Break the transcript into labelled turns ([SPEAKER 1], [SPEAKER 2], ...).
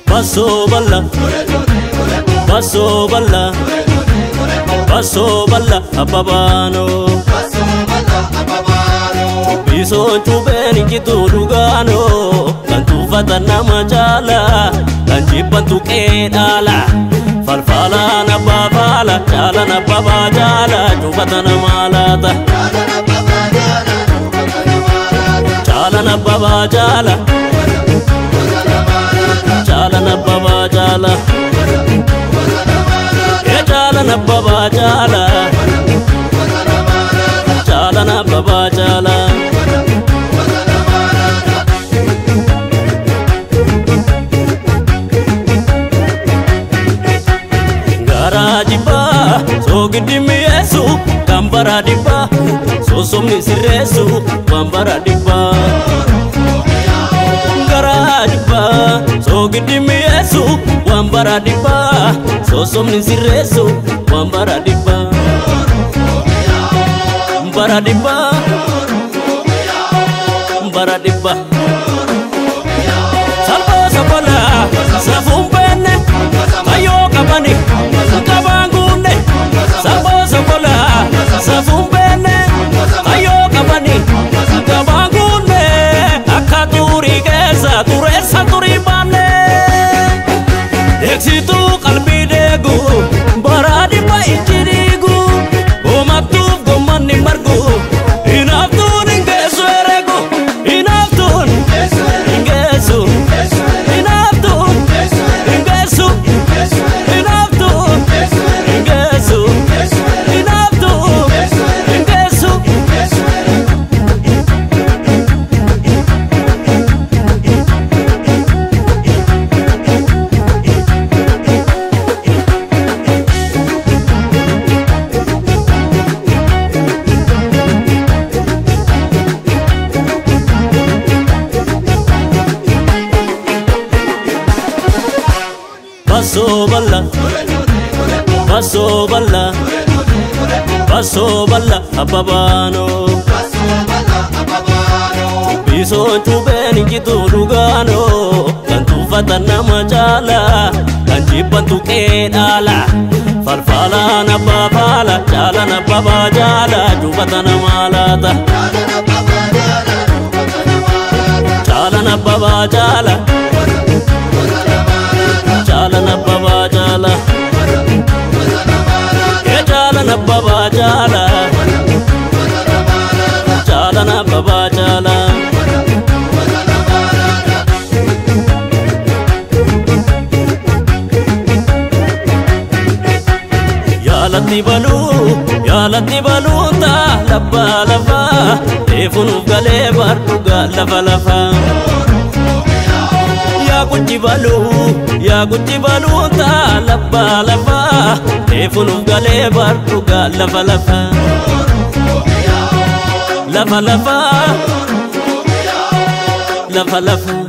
[SPEAKER 1] Basso balla, basso balla, basso balla, ababano. Biso chubeni kitu dugano, kantu fatana majala, kanjibantu kedala. Farfala na babala, jala na babajala, chubatana malata. Jala na babajala. Jala na baba jala, ya jala na baba jala, jala na baba jala. Garaji ba, so gidi mi esu, kambara di ba, so somni siresu, kambara di ba. Diba, so gidi mi esu, wambara diba, so somni siresu, wambara diba, wambara diba, wambara diba. Salvo sabola, safumpene, ayo kabani, kabangune. Salvo sabola, safumpene, ayo kabani, kabangune. Akaturi kesa turesa turibane, eksitu kalbi degu, baradi pa injirigu, omatu gomani margu, inaftun ingesu eregu, inaftun ingesu, inaftun ingesu, inaftun ingesu, inaftun ingesu. Basso balla, basso balla, basso balla, ababano. Biso chubeni kitu dugano, kantu fatana majala, kanjibantu kedala. Farfala na babala, jala na baba jala, chubatana malata. Jala na baba jala. Jala na baba jala, ya jala na baba jala, jala na baba jala. Ya lati balu ta laba laba, efunu gale barduga lava lava. Ya guji balu ta laba laba, efunu gale barduga lava lava. Lava lava, lava lava.